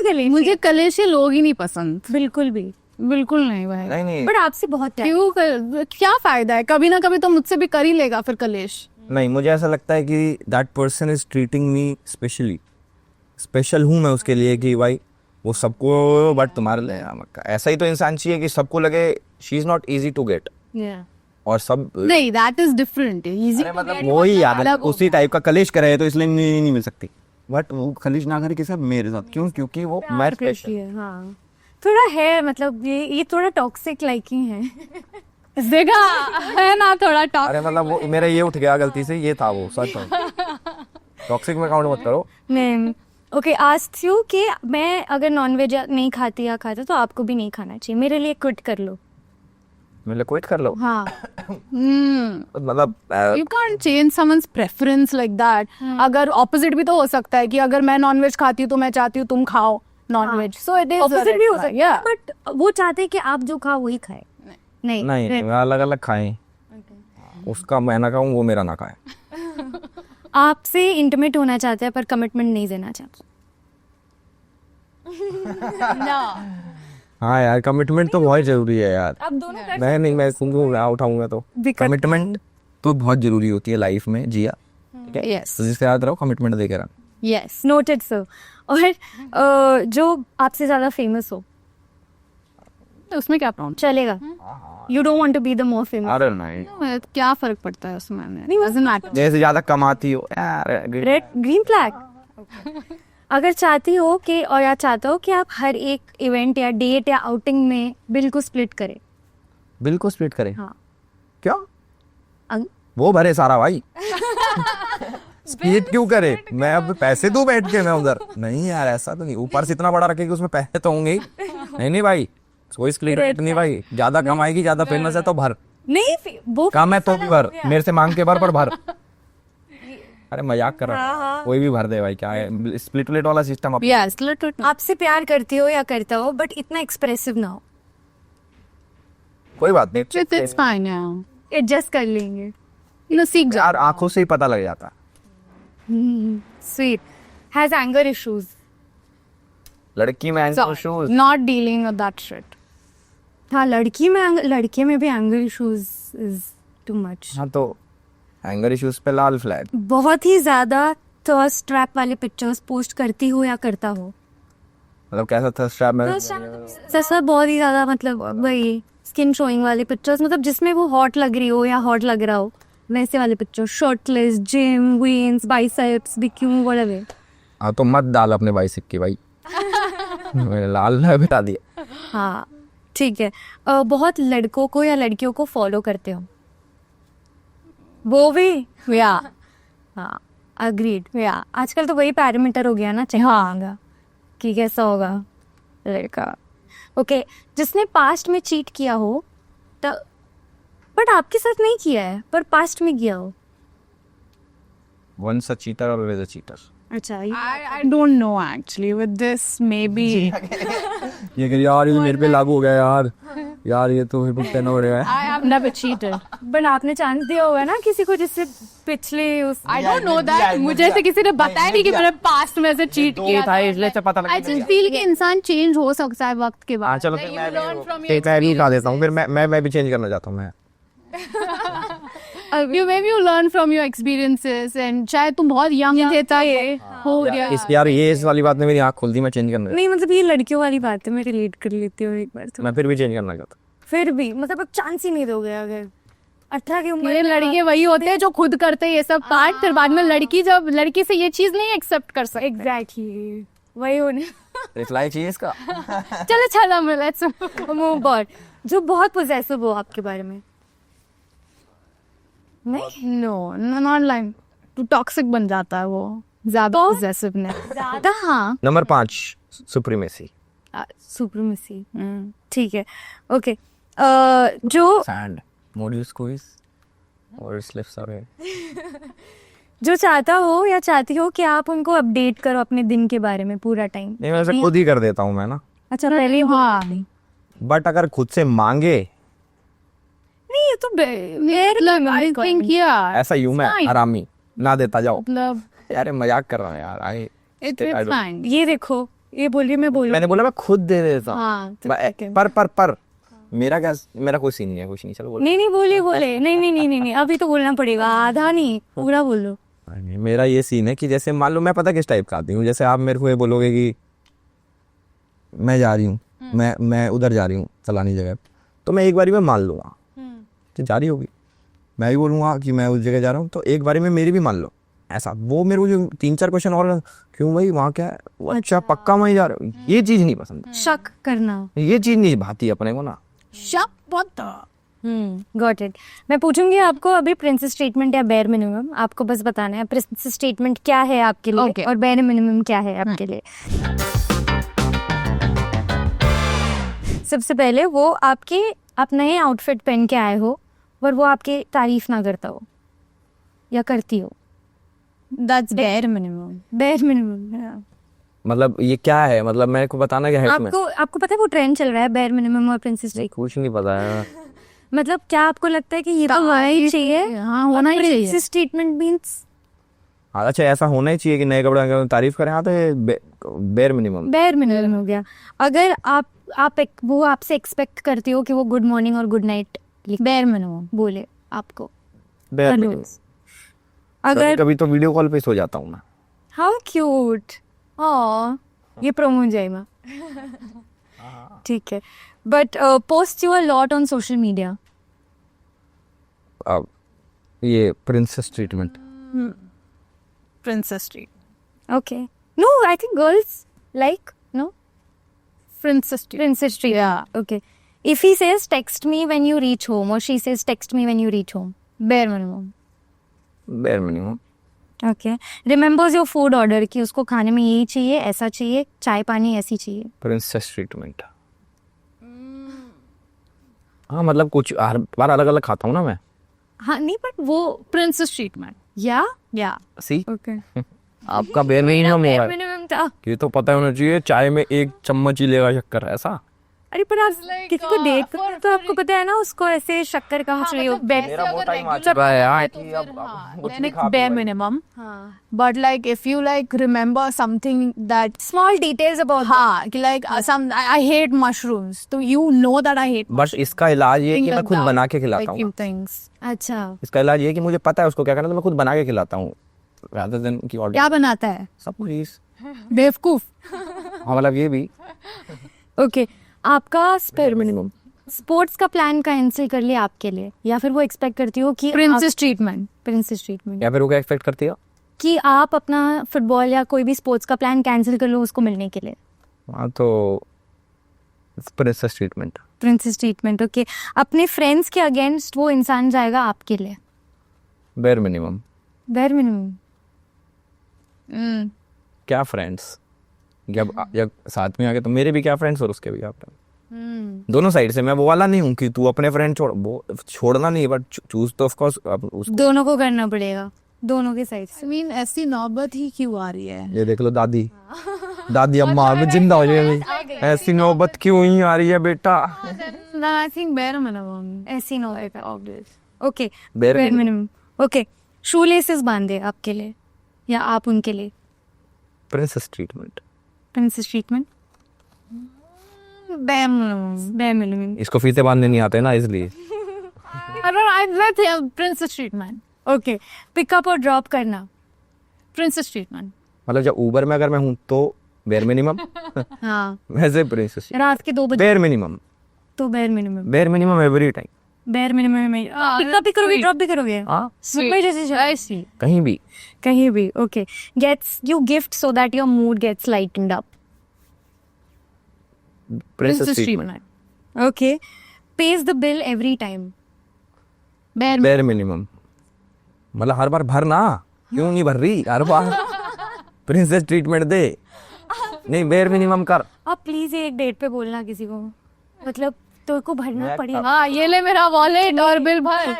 कलेशी. मुझे कलेशी लोग ही नहीं पसंद. बिल्कुल भी. बिल्कुल नहीं भाई. नहीं पर आपसे बहुत प्यारे. क्यों? क्या फायदा है? कभी ना कभी तो मुझसे भी कर ही लेगा फिर कलेश. नहीं मुझे ऐसा लगता है कि that person is treating me specially. Special हूँ मैं उसके लिए कि भाई वो सबको बट तुम्हारे लिए ऐसा ही तो इंसान चाहिए कि सबको लगे she is not easy to get. और सब नहीं, दैट इज डिफरेंट. इजी मतलब वो ही याद है उसी टाइप का कलेश करे तो इसलिए नहीं मिल सकती. बट वो कलेश ना करे किसी मेरे साथ. क्यों? क्योंकि वो मैं स्पेशल. हाँ थोड़ा है मतलब ये थोड़ा टॉक्सिक लाइकिंग है. देखा है ना थोड़ा टॉक. अरे मतलब वो मेरा ये उठ गया गलती से. ये था वो सच में. टॉक्सिक में काउंट मत करो. मैं ओके आस्क यू कि मैं अगर नॉनवेज नहीं खाती या खाता तो आपको भी नहीं खाना चाहिए. मेरे लिए क्विट कर लो. मेरे लिए क्विट कर लो. हाँ मतलब you can't change someone's preference like that. अगर ऑपोजिट भी तो हो सकता है कि अगर मैं नॉनवेज खाती हूँ तो मैं चाहती हूँ तुम खाओ nonveg. So it is opposite भी हो सकता है. बट वो चाहते हैं कि आप जो खाओ वही खाए. नहीं अलग अलग खाएं. उसका मैं ना खाऊं वो मेरा ना खाए. आपसे इंटीमेट होना चाहते हैं पर कमिटमेंट नहीं देना चाहते. हाँ यार कमिटमेंट तो बहुत जरूरी है यार. आप दोनों कर नहीं मैं सुनूंगा उठाऊंगा तो कमिटमेंट तो बहुत जरूरी होती है लाइफ में जिया. ठीक है. यस तो जिससे याद रहो कमिटमेंट देके रहना. Yes noted sir. और जो आपसे ज्यादा फेमस हो तो उसमें क्या प्रॉब्लम चलेगा. You don't want to be the more famous. अरे नहीं क्या फर्क पड़ता है उसमें. Doesn't matter. जैसे ज्यादा कमाती हो यार. Red green flag. अगर चाहती हो कि और या चाहते हो कि आप हर एक इवेंट या डेट या आउटिंग में बिल को स्प्लिट करें. बिल को स्प्लिट करे. हाँ. क्यों? वो भरे सारा भाई. स्प्लिट क्यों करे? मैं अब पैसे दूं बैठ के मैं उधर. नहीं यार ऐसा तो नहीं. ऊपर से इतना बड़ा रखे कि उसमें पैसे तो होंगे ही. नहीं भाई कोई स्प्लिट नहीं भाई. ज्यादा कमाएगी ज्यादा फेमस है तो भर. नहीं वो कम है तो भी भर. मेरे से मांग के भर पर भर. अरे मजाक कर रहा हूँ. कोई भी भर दे भाई. क्या है स्प्लिट प्लेट वाला सिस्टम. यस आपसे प्यार करती हो या करता हो बट इतना एक्सप्रेसिव ना हो. कोई बात नहीं. इट्स फाइन यार. एडजस्ट कर लेंगे. सीख जा. यार आंखों से ही पता लग जाता. स्वीट. Has anger issues. लड़की में issues. Not dealing with that shit. हाँ लड़के में भी anger issues is too much. हाँ तो एंगर इश्यूज पे लाल फ्लैग। बहुत ही ज्यादा थर्स्ट ट्रैप वाले पिक्चर्स पोस्ट करती हो या करता हो? मतलब कैसा थर्स्ट ट्रैप में? सर बहुत ही ज्यादा, मतलब वही स्किन शोइंग वाले पिक्चर्स, मतलब जिसमें वो हॉट लग रही हो या हॉट लग रहा हो, वैसे वाले picture, shirtless, gym, veins, biceps, बिक्यू, व्हाटएवर। हाँ तो मत डाल अपने बाइसेप की भाई। मैंने लाल ना बता दिया। हाँ ठीक है। बहुत लड़कों को या लड़कियों को फॉलो करते हो? वो भी या हाँ अग्रीड या आजकल तो वही पैरामीटर हो गया ना, हाँ कि कैसा होगा लड़का। ओके, जिसने पास्ट में चीट किया हो तो, बट आपके साथ नहीं किया है पर पास्ट में किया हो? Once a cheater, always a cheater. अच्छा I don't know actually with this maybe ये कर यार, ये तो मेरे पे लागू हो गया यार। यार ये तो फिर भुगतना पड़ेगा। I have never cheated. But आपने चांस दिया होगा ना किसी को जिससे पिछले उस I don't know that. मुझे ऐसे किसी ने बताया नहीं कि मैंने पास्ट में ऐसे चीट किया था। इसलिए पता I just feel कि इंसान चेंज हो सकता है वक्त के हाँ बाद। चलो फिर मैं भी खा देता हूँ, फिर मैं भी चेंज करना चाहता हूँ मैं। You maybe you learn from your experiences and शायद तुम बहुत यंग थे तब हो गया। इस यार ये इस वाली बात ने मेरी आँख खोल दी, मैं चेंज करना। नहीं, मतलब ये लड़कियों वाली बात है, मैं रिलेट कर लेती हूँ एक बार तो। मैं फिर भी चेंज करना चाहता। फिर भी मतलब अब चांस ही नहीं दोगे अगर 18 की उम्र ये लड़के वही होते हैं जो खुद करते हैं ये सब पार्ट, फिर बाद में लड़की जब लड़की से ये चीज नहीं एक्सेप्ट कर सकती। एग्जैक्टली वही होने। रिप्लाई चाहिए इसका? चलो चलो लेट्स मूव ऑन। जो बहुत पोजेसिव हो आपके बारे में? नहीं, नो नॉट लाइक तू टॉक्सिक बन जाता है वो ज्यादा पोजेसिवनेस। ज्यादा। हाँ, नंबर 5 सुप्रीमेसी। सुप्रीमेसी, ठीक है। ओके, जो सैंड मोड्यूस क्विज और स्लिप्स अवे। जो चाहता हो या चाहती हो कि आप उनको अपडेट करो अपने दिन के बारे में पूरा टाइम? नहीं, मैं ऐसे खुद ही कर देता हूँ मैं ना। अच्छा पहले ही हाँ बट अगर खुद से मांगे, नहीं, ये तो मतलब आई थिंक यार ऐसा यूं मैं fine. आरामी ना देता जाओ। मतलब यार मजाक कर रहा हूँ यार। आई इट इज फाइन। ये देखो, ये बोलिए, मैं बोलूं? मैंने बोला मैं खुद दे देता हूँ। हाँ तो ठीक है। पर मेरा कोई सीन नहीं है, कुछ नहीं। चलो बोलो। नहीं बोले नहीं, अभी तो बोलना पड़ेगा, आधा नहीं पूरा बोलो। नहीं, मेरा ये सीन है कि जैसे मान लो मैं पता किस टाइप का आदमी हूँ। जैसे आप मेरे को ये बोलोगे कि मैं जा रही हूँ, मैं उधर जा रही हूँ फलानी जगह, तो मैं एक बारी में मान लूंगा तो जा रही होगी। मैं भी बोलूँगा कि मैं उस जगह जा रहा हूँ तो एक बारी में मेरी भी मान लो। ऐसा वो मेरे को जो 3-4 क्वेश्चन और क्यों भाई वहाँ क्या है, वो अच्छा पक्का वहीं जा रहे हो, ये चीज़ नहीं पसंद। शक करना, ये चीज़ नहीं भाती अपने को ना। शक बहुत गॉट इट। मैं पूछूंगी आपको अभी प्रिंसेस स्टेटमेंट या बेयर मिनिमम, आपको बस बताना है प्रिंसेस स्टेटमेंट क्या है आपके लिए Okay. और बेयर मिनिमम क्या है आपके लिए। सबसे पहले वो आप नए आउटफिट पहन के आए हो पर वो आपकी तारीफ ना करता हो या करती हो, that's bare minimum. Bear minimum. मतलब ये क्या है, मतलब मेरे को बताना क्या है इसमें? आपको पता है वो ट्रेंड चल रहा है बेयर मिनिमम और प्रिंसेस स्टेटमेंट? कुछ नहीं पता है। मतलब क्या आपको लगता है कि ये तो होना ही चाहिए? हाँ होना ही चाहिए। प्रिंसेस स्टेटमेंट मींस अच्छा ऐसा होना ही चाहिए कि नए कपड़े की तारीफ करें। हाँ तो बेयर मिनिमम हो गया। अगर वो आपसे एक्सपेक्ट करती हो कि वो गुड मॉर्निंग और गुड नाइट बेयर मिनिमम बोले आपको, बेयर मिनिमम। अगर कभी तो वीडियो कॉल पे सो जाता हूँ मैं। हाउ क्यूट, ये प्रोमो जाएगा। ठीक है, but post you a lot on social media? ये princess treatment. Princess Street. Okay. No, I think girls like, no? Princess Street. Princess Street. Yeah. Okay. If he says text me when you reach home or she says text me when you reach home, bare minimum. Bare minimum. Okay. Remembers your food order कि उसको खाने में यही चाहिए, ऐसा चाहिए, चाय पानी ऐसी चाहिए. Princess treatment. हाँ मतलब कुछ हर बार अलग अलग खाता हूँ ना मैं। हाँ नहीं, बट वो Princess treatment. या सी ओके आपका बेयर मिनिमम हो रहा है। मिनिमम था। ये तो पता होना चाहिए चाय में 1 चम्मच ही लेगा शक्कर, ऐसा अरे पर आप किसी को देख तो आपको पता है ना उसको ऐसे शक्कर कहाँ चाहिए मेरा वो टाइम आ चुका है यार कि अब कुछ नहीं खा bare minimum. But like if you like remember something that small details about हाँ कि like some I hate mushrooms, तो you know that I hate बस इसका इलाज ये है कि मैं खुद बना के like खिलाता हूँ. few things. अच्छा इसका इलाज ये है कि मुझे पता है उसको क्या करना है, तो मैं खुद बना के खिलाता हूँ rather than कि order. क्या बनाता है सब कुछ इस बेवकूफ. हाँ मतलब ये भी ओके आपका स्पेयर मिनिमम स्पोर्ट्स का प्लान कैंसिल कर लिया आपके लिए या फिर वो एक्सपेक्ट करती हो कि प्रिंसेस ट्रीटमेंट. प्रिंसेस ट्रीटमेंट या फिर वो क्या एक्सपेक्ट करती है. कि आप अपना फुटबॉल या कोई भी स्पोर्ट्स का प्लान कैंसिल कर लो उसको मिलने के लिए. हाँ तो princess treatment. Princess treatment okay. अपने फ्रेंड्स के अगेंस्ट वो इंसान जाएगा आपके लिए. Bare minimum. बेयर मिनिमम क्या फ्रेंड्स जब साथ में आ गए तो मेरे भी क्या फ्रेंड्स और उसके भी क्या फ्रेंड्स. दोनों साइड से. मैं वो वाला नहीं हूँ कि तू अपने फ्रेंड छोड़, वो छोड़ना नहीं बट चूज तो ऑफ कोर्स उसको. दोनों को करना पड़ेगा दोनों के साइड से. I mean ऐसी नौबत ही क्यों आ रही है. ये देख लो दादी दादी अम्मा मैं जिंदा हो जाएगी. ऐसी नौबत क्यों ही आ रही है बेटा. I think bare minimum. ऐसी no okay Bare bare minimum okay. Shoe laces बांधे आपके लिए या आप उनके लिए. Princess treatment. Princess treatment Bare minimum. Bare minimum इसको फीते बांधने नहीं आते ना इसलिए. let's say princess treatment. Okay. Pickup और ड्रॉप करना. Princess treatment. मतलब जब ऊबर में अगर मैं हूँ तो बेयर मिनिमम. हाँ वैसे प्रिंसेस रात के 2 बजे बेयर मिनिमम. तो bare minimum. Bare minimum every time. Bare minimum में पिकअप भी करोगे ड्रॉप भी करोगे. हाँ सुपर जैसे I see. कहीं भी. कहीं भी okay. Gets you gift so that your mood gets lightened up. Princess treatment. Okay. Pays the bill every time. Bare minimum. मतलब हर बार भर ना. क्यों नहीं भर रही हर बार. प्रिंसेस ट्रीटमेंट दे. नहीं बेयर मिनिमम कर. आप प्लीज एक डेट पे बोलना किसी को. मतलब तो को भरना मैं पड़ेगा. हाँ ये ले मेरा वॉलेट और बिल भर.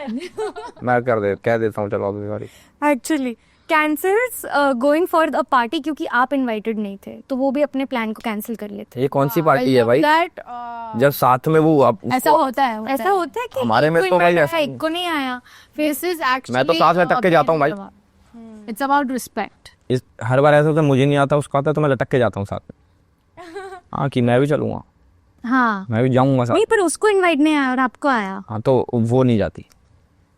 मैं कह देता हूँ चलो अभी बारी. Actually cancels going for the party क्योंकि आप इनवाइटेड नहीं थे तो वो भी अपने प्लान को कैंसिल कर लेते. ये कौन सी पार्टी है भाई. That जब साथ में वो आप ऐसा होता है. ऐसा होता है कि हमारे में एक तो को भाई invite ऐसा- किया, एक को नहीं आया. This is actually मैं तो साथ में लटक के जाता हूँ भाई. It's about respect. हर बार ऐसा होता है मुझे नहीं आता उसको आता है तो मैं लटक के जाता हूँ साथ में. हाँ कि मैं भी चलूंगा. हाँ मैं भी जाऊंगा साथ. नहीं पर उसको इनवाइट नहीं आया और आपको आया हाँ तो वो नहीं जाती.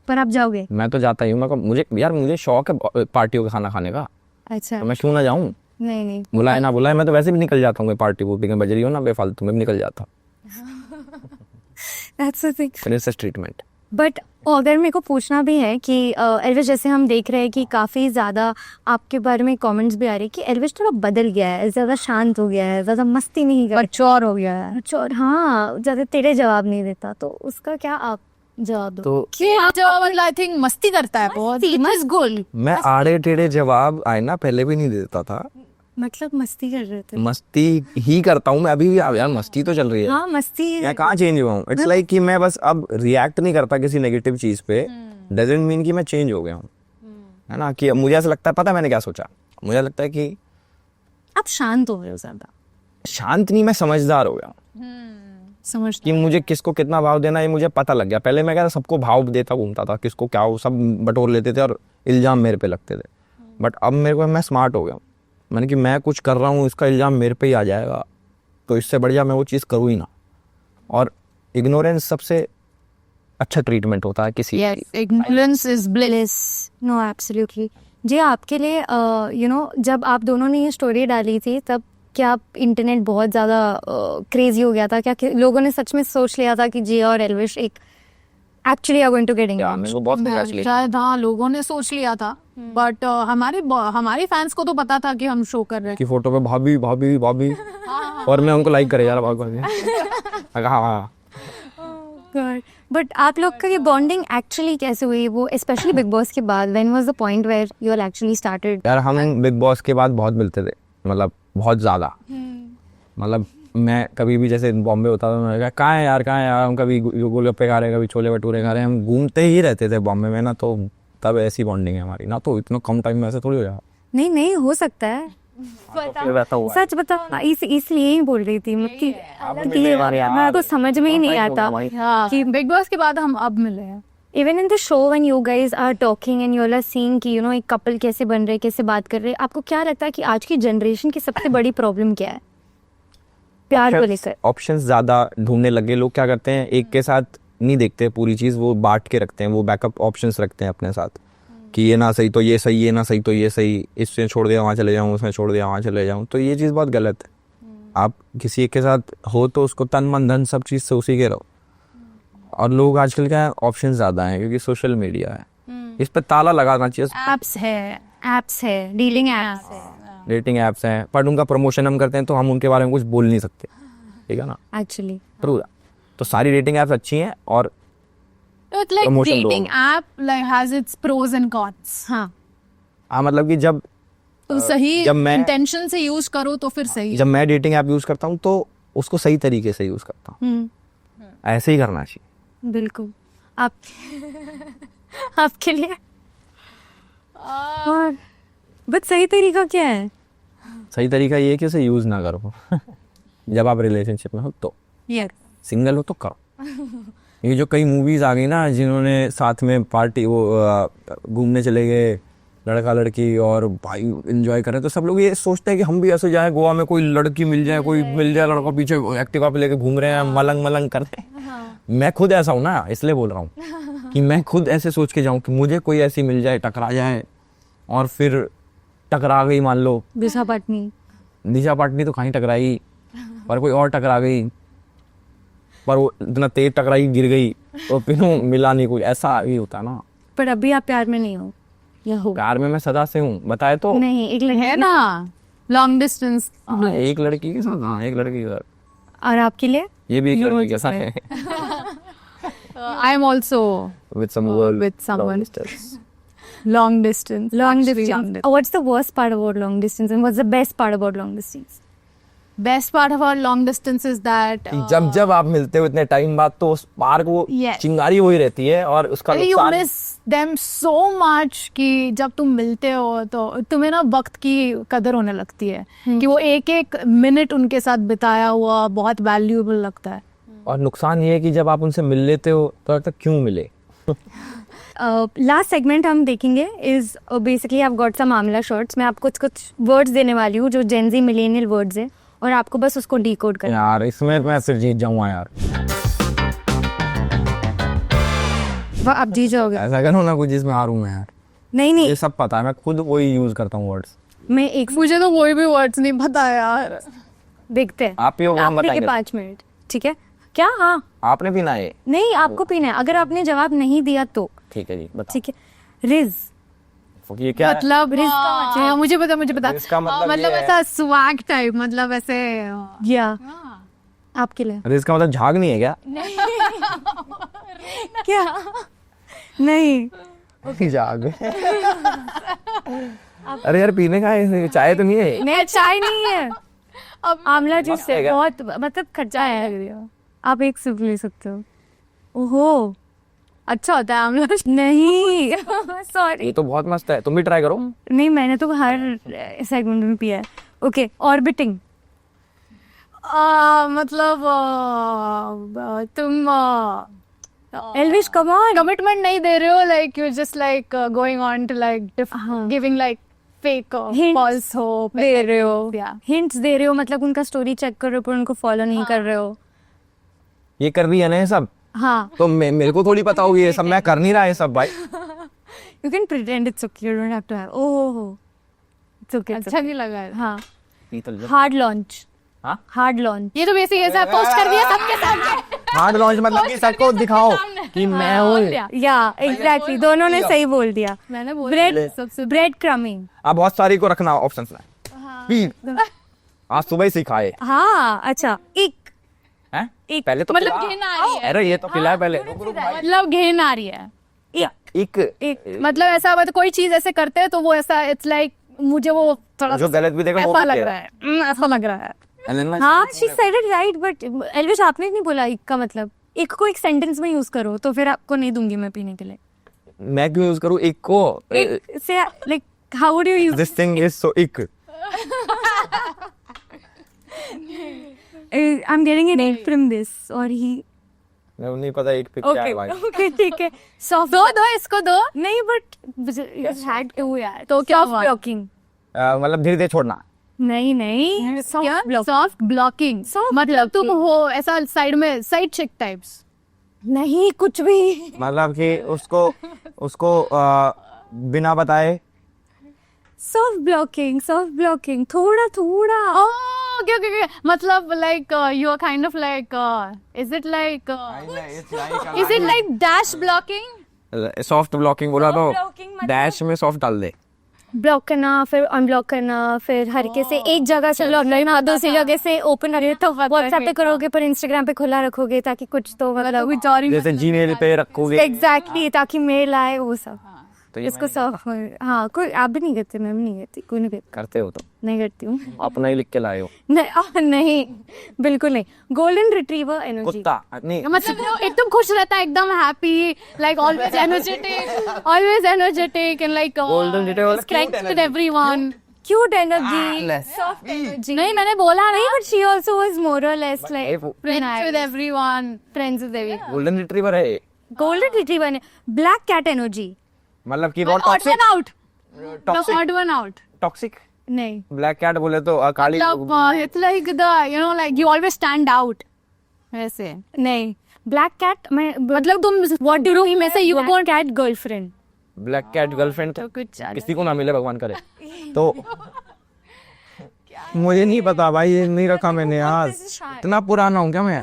पर आप जाओगे. मैं तो जाता ही हूँ. मुझे शौक है पार्टियों का खाना खाने का. अच्छा तो मैं क्यों ना जाऊँ. नहीं नहीं बुलाए ना बुलाए मैं तो वैसे भी निकल जाता हूँ. कोई पार्टी वो बज रही हो ना बेफालतू में भी निकल जाता. That's the thing. Princess treatment. But अगर मेरे को पूछना भी है कि एल्विश जैसे हम देख रहे हैं कि काफ़ी ज़्यादा आपके बारे में कमेंट्स भी आ रहे हैं कि एल्विश थोड़ा बदल गया है. ज़्यादा शांत हो गया है. ज़्यादा मस्ती नहीं कर. Mature हो गया है. चोर हाँ ज़्यादा तेरे जवाब नहीं देता. तो उसका क्या आप जवाब दो. तो क्या जवाब. I think मस्ती करता है बहुत. It is good. मैं आड़े टेढ़े जवाब आए ना पहले भी नहीं देता था. मतलब मस्ती कर रहे थे. मस्ती ही करता हूँ मैं अभी भी. यार मस्ती तो चल रही है. हाँ मस्ती. मैं कहाँ चेंज हुआ हूँ. इट्स लाइक कि मैं बस अब रिएक्ट नहीं करता किसी नेगेटिव चीज पे. डजंट मीन कि मैं चेंज हो गया हूँ. है ना कि मुझे ऐसा लगता है पता है मैंने क्या सोचा. मुझे लगता है कि आप शांत हो रहे हो ज़्यादा. शांत नहीं मैं समझदार हो गया. समझ कि मुझे किसको कितना भाव देना ये मुझे पता लग गया. पहले मैं क्या था सबको भाव देता घूमता था. किसको क्या हो सब बटोर लेते थे और इल्जाम मेरे पे लगते थे. बट अब मेरे को मैं स्मार्ट हो गया. मैंने कि मैं कुछ कर रहा हूँ इसका इल्जाम मेरे पे ही आ जाएगा तो इससे बढ़िया मैं वो चीज़ करूँ ही ना. और इग्नोरेंस सबसे अच्छा ट्रीटमेंट होता है किसी. Yes, ignorance is bliss. No absolutely. जी आपके लिए यू नो जब आप दोनों ने ये स्टोरी डाली थी तब क्या इंटरनेट बहुत ज़्यादा क्रेजी हो गया था क्या कि लोगों ने सच में सोच लिया था कि जिया और एल्विश एक actually are going to get या मेरे को बहुत congratulations. शायद हाँ लोगों ने सोच लिया था. बट हमारे फैंस को तो पता था कि हम शो कर रहे हैं. कि फोटो पे भाभी भाभी भाभी और मैं उनको लाइक करे यार भाग. हाँ बट आप लोग का ये बॉन्डिंग एक्चुअली कैसे हुई वो स्पेशली बिग बॉस के बाद when was the point where you all actually started. यार हम बिग बॉस के बाद बहुत मिलते थे. मतलब बहुत ज़्यादा. मतलब मैं कभी भी जैसे बॉम्बे होता था मैं कहाँ है यार हम कभी गोलगप्पे खा रहे हैं कभी छोले भटूरे खा रहे हैं. हम घूमते ही रहते थे बॉम्बे में ना. तो तब ऐसी बॉन्डिंग है हमारी ना. तो इतना कम टाइम में ऐसे थोड़ी हो जाए. नहीं हो सकता है फिर वैसा हुआ है। सच बताओ ना, इसलिए ही बोल रही थी मैं कि मेरे को समझ में ही नहीं आता हाँ कि बिग बॉस के बाद हम अब मिले हैं. Even in the show when you guys are talking and you are seeing कि एक कपल कैसे बन रहे, कैसे बात कर रहे, आपको क्या लगता है कि आज की जनरेशन की सबसे बड़ी प्रॉब्लम क्या है प्यार को लेकर? ऑप्शंस ज़्यादा ढूंढने लगे लोग। क्या करते हैं, एक के साथ नहीं देखते पूरी चीज़, वो बांट के रखते हैं, वो बैकअप ऑप्शंस रखते हैं अपने साथ कि ये ना सही तो ये सही, ये ना सही तो ये सही, इससे छोड़ दिया वहाँ चले जाऊँ, उसमें छोड़ दिया वहाँ चले जाऊँ। तो ये चीज़ बहुत गलत है। आप किसी एक के साथ हो तो उसको तन मन धन सब चीज़ से उसी के रहो। और लोग आजकल क्या ऑप्शन ज़्यादा हैं क्योंकि सोशल मीडिया है, इस पर ताला लगाना चाहिए। एप्स है, डीलिंग एप्स है, डेटिंग एप्स हैं, पर उनका प्रमोशन हम करते हैं तो हम उनके बारे में कुछ बोल नहीं सकते, ठीक है ना? Actually true. तो सारी डेटिंग एप्स अच्छी हैं और It's like Promotion dating दो। app like has its pros and cons. हाँ मतलब कि जब तुम सही जब मैं- इंटेंशन से यूज करो तो फिर सही. जब मैं डेटिंग ऐप यूज़ करता हूँ तो उसको सही तरीके से यूज़ करता हूँ, ऐसे ही करना चाहिए। बिल्कुल। आप आपके लिए और बट सही तरीका क्या है? सही तरीका ये है कि उसे यूज़ ना करो जब आप रिलेशनशिप में हो तो। यस सिंगल हो तो करो। ये जो कई मूवीज़ आ गई ना जिन्होंने साथ में पार्टी वो घूमने चले गए लड़का लड़की और भाई एंजॉय करें, तो सब लोग ये सोचते हैं कि हम भी ऐसे जाए गोवा में, कोई लड़की मिल जाए, कोई मिल जाए लड़का पीछे एक्टिवा पे लेके घूम रहे हैं, मलंग मलंग कर रहे हैं। मैं खुद ऐसा हूँ ना, इसलिए बोल रहा हूँ कि मैं खुद ऐसे सोच के जाऊँ कि मुझे कोई ऐसी मिल जाए, टकरा जाए, और फिर टकरा गई मान लो दिशा पटनी, दिशा पाटनी तो कहीं टकराई, पर कोई और टकरा गई, पर वो इतना तेज टकराई गिर गई तो फिर वो मिला नहीं, कुछ ऐसा ही होता है ना। पर अभी आप प्यार में नहीं हो या हो? प्यार में मैं सदा से हूँ, बताए तो। नहीं, एक लड़की है ना लॉन्ग डिस्टेंस. एक लड़की के साथ, हाँ एक लड़की के साथ, और आपके लिए? ये भी एक लड़की के साथ है। I am also With some girl, with someone. long distance. long distance. Long Actually, distance. What's the worst part about long distance and what's the best part about long distance? Best part of our long distance is that जब जब आप मिलते हो इतने time बाद तो उस park वो Yes. चिंगारी वही रहती है और उसका you नुकसान miss them so much कि जब तुम मिलते हो तो तुम्हें ना वक्त की कदर होने लगती है कि वो एक एक मिनट उनके साथ बिताया हुआ बहुत वैल्यूएबल लगता है. और नुकसान ये है कि जब आप उनसे मिल लेते हो तो लगता है क्यों मिले। लास्ट सेगमेंट हम देखेंगे is basically I have got some amla shots. मैं आपको कुछ वर्ड्स देने वाली हूँ जो जेनजी मिलेनियल वर्ड्स है और आपको बस उसको डिकोड करना है. यार इसमें मैं फिर जीत जाऊंगा यार, वाह, आप जीत जाओगे. ऐसा करो ना कुछ जिसमें हारूं मैं यार। नहीं ये नहीं, सब पता है, मैं खुद वही यूज करता हूँ वर्ड्स। मैं एक मुझे तो कोई भी वर्ड्स नहीं पता यार. देखते हैं. आप ही हो, हम आपने बताएंगे। 5 मिनट, ठीक है क्या? हाँ आपने भी ना है, नहीं, आपको पीना है. अगर आपने जवाब नहीं दिया तो ठीक है जी बताओ। ठीक है. रिज, ये क्या है? मतलब रिज का मतलब हाँ, मुझे पता. इसका मतलब मतलब ये है- ऐसा स्वैग टाइप, मतलब ऐसे या आपके लिए अरे इसका मतलब झाग नहीं है क्या? क्या? नहीं, झाग। अरे यार पीने का है, चाय तो नहीं है। नहीं चाय नहीं है. अब आंवला जूस मस्त है है, क्या? बहुत मतलब खट्टा है. आप एक सिप ले सकते हो. ओहो, अच्छा होता है आमला. नहीं सॉरी. ये तो बहुत मस्त है, तुम भी ट्राई करो। नहीं, मैंने तो हर सेगमेंट में पिया है. Okay, orbiting. मतलब तुम एल्विश कम ऑन. कमिटमेंट नहीं दे रहे हो, like you just like going on to like हाँ. Giving like fake Hints false hope दे रहे हो, Yeah. हिंट्स दे रहे हो, मतलब उनका स्टोरी चेक कर रहे हो पर उनको फॉलो नहीं कर रहे हो. ये कर रही है ना ये सब, हाँ, तो मेरे को थोड़ी पता होगी ये सब, मैं कर नहीं रहा ये सब भाई। You can pretend it's okay, you don't have to have. Oh it's okay. अच्छा नहीं लगा है. हाँ. पीतल जब- हार्ड लॉन्च. हाँ? Hard launch. ये तो बेसिक ऐसा पोस्ट कर दिया सबके सामने. हार्ड लॉन्च मतलब कि सबको दिखाओ कि मैं हूँ। या एग्जैक्टली, दोनों ने सही बोल दिया. मैंने बोल ब्रेड, सबसे ब्रेड क्रमिंग. आप बहुत सारी को रखना ऑप्शंस में। पीर आज सुबह ही सिखाए हाँ अच्छा. एक हैं? एक पहले तो मतलब खिला। घिन आ रही है. अरे ये तो खिलाए पहले। मतलब घिन आ रही है. एक एक मतलब ऐसा मतलब कोई चीज ऐसे करते हैं तो वो ऐसा इट्स लाइक मुझे वो थोड़ा जो गलत भी देखा वो ऐसा भी लग किया। रहा है. ऐसा लग रहा है. हाँ, she said it right. But Elvish आपने नहीं बोला एक का मतलब. एक को एक सेंटेंस में यूज करो तो फिर आपको नहीं दूंगी मैं पीने के लिए. मैं क्यों यूज करूँ एक को? से like how would you use? This thing is so इक। I'm getting an 8 from this और he मेरे नहीं पता 8 पे क्या है भाई। okay ठीक है soft दो इसको दो नहीं but had to यार तो क्या soft हुआ? blocking मतलब धीरे धीरे छोड़ना। नहीं soft block सॉफ्ट ब्लॉकिंग मतलब तुम हो ऐसा साइड में साइड चिक टाइप्स नहीं कुछ भी मतलब कि उसको बिना बताए soft blocking थोड़ा थोड़ा ओके ओके ओके मतलब like you are kind of like is it like dash blocking soft blocking बोला तो blocking मतलब- डैश में सॉफ्ट डाल दे। ब्लॉक करना फिर अनब्लॉक करना फिर हल्के से एक जगह से लॉक करना दूसरी जगह से ओपन करिए तो व्हाट्सएप पे करोगे पर इंस्टाग्राम पे खुला रखोगे ताकि कुछ तो मतलब जैसे जीमेल पे रखोगे। एग्जैक्टली ताकि मेल आए वो सब तो ये इसको सब हाँ कोई आप भी नहीं करते मैं भी नहीं करती कोई नहीं करती करते हो तो नहीं करती हूँ अपना ही लिख के लाए हो। नहीं बिल्कुल नहीं गोल्डन रिट्रीवर एनर्जी कुत्ता नहीं मतलब वो एकदम खुश रहता है एकदम happy like always energetic and like Golden retriever connects with everyone cute energy soft energy नहीं मैंने बोला नहीं but she also was more or less like friends with everyone friends with everyone golden retriever है। Golden retriever black cat energy मतलब कि odd toxic one out toxic odd one out toxic नहीं black cat बोले तो काली मतलब it's like the like you always stand out वैसे नहीं black cat मैं मतलब तुम व्हाट डू यू में से you black cat girlfriend black cat girlfriend तो कुछ किसी को ना मिले भगवान करे तो मुझे नहीं पता भाई ये नहीं रखा मैंने यार इतना पुराना हूँ क्या मैं।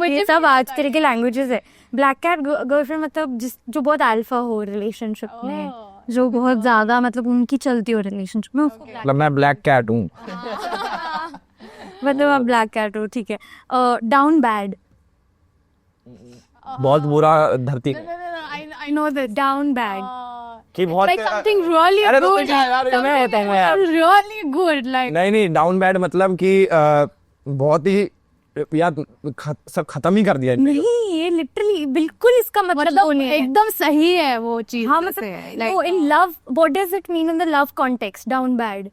ये सब आज तरह के लैंग्वेजेस है ब्लैक कैट गर्लफ्रेंड मतलब जो बहुत अल्फा हो रिलेशनशिप में जो बहुत ज्यादा मतलब उनकी चलती हो रिलेशनशिप में उसको मतलब मैं ब्लैक कैट हूँ। मतलब आप ब्लैक कैट हो ठीक है डाउन बैड बहुत बुरा धरती में I know that down bad कि बहुत like something really अरे तो good यार तुम्हें होता है यार really good like नहीं डाउन बैड मतलब कि बहुत ही यार सब खत्म ही कर दिया। नहीं ये लिटरली बिल्कुल इसका मतलब वो नहीं है एकदम सही है वो चीज हाँ मतलब in love what does it mean in the love context down bad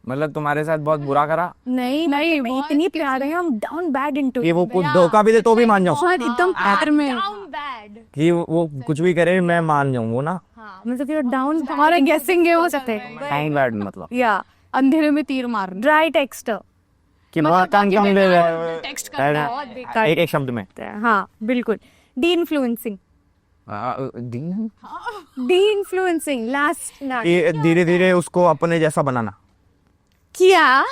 मतलब तुम्हारे साथ बहुत बुरा करा नहीं मैं इतनी प्यार है हम डाउन बैड इनटू कि वो कुछ धोखा भी दे तो भी मान जाऊँ एकदम प्यार में डाउन बैड कि वो कुछ भी करे मैं मान जाऊँ वो ना। हाँ मतलब you're down हमारे गेसिंग ये हो सकते हैं डाउन बैड मतलब या अंधेरे में तीर मार ड्राई टेक्सटर कि बहुत काम क्यों ले टेक्स्ट एक शब्द में हाँ बिल्कुल डी इन्फ्लुएंसिंग लास्ट धीरे धीरे उसको अपने जैसा बनाना क्या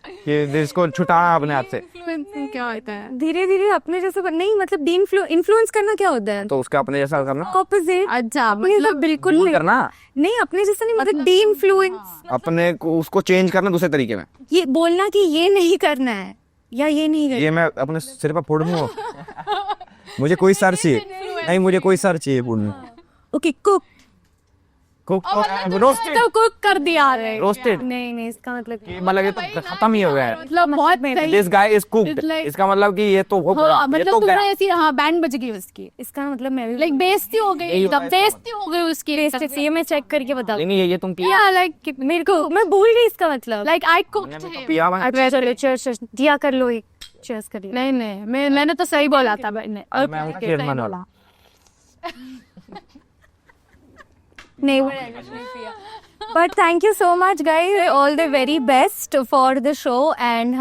कि इसको छुटाना अपने हाथ से इन्फ्लुएंसिंग क्या होता है धीरे धीरे अपने जैसा नहीं मतलब डी इन्फ्लुएंस करना क्या होता है तो उसका अपने जैसा करना ऑपोजिट अच्छा मतलब बिल्कुल नहीं करना नहीं अपने जैसा नहीं मतलब डी इन्फ्लुएंस अपने को उसको चेंज करना दूसरे तरीके में। ये बोलना कि ये नहीं करना है या ये नहीं करना ये मैं अपने सिर पर फोड़ दूँ मुझे कोई सर चाहिए नहीं मुझे कोई सर चाहिए फोड़ने ओके कुक रोस्टेड तो कुक कर दिया रे रोस्टेड नहीं इसका मतलब मतलब ये तो खत्म ही हो गया है। मतलब बहुत सही दिस गाय इज कुक्ड इसका मतलब कि ये तो हो गया हाँ, मतलब तुम्हारा ऐसी हाँ बैंड बज गई उसकी इसका मतलब मैं भी लाइक बेइज्जती हो गई एकदम बेइज्जती हो गई उसकी ये मैं चेक करके बता नहीं ये तुम पिया या लाइक मेरे को मैं भूल गई इसका मतलब लाइक आई कुक्ड पिया हुआ है। चलो चीयर्स दिया कर लो एक चीयर्स कर लो नहीं मैंने तो सही बोला था मैंने और मैं उनका चेयरमैन वाला नहीं but thank you so much guys all the very best for the show and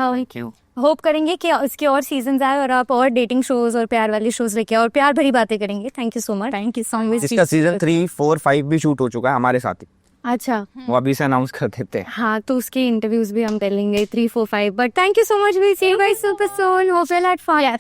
hope करेंगे कि इसके और सीजन आए और आप और डेटिंग शोज और प्यार वाले शोज लेके और प्यार भरी बातें करेंगे। थैंक यू सो मच इसका सीजन 3, 4, 5 भी शूट हो चुका है हमारे साथ ही। अच्छा वो अभी से अनाउंस कर देते हैं। हाँ तो उसके इंटरव्यूज भी हम कर लेंगे 3, 4, 5 but thank you so much we see you guys super soon hope you had fun.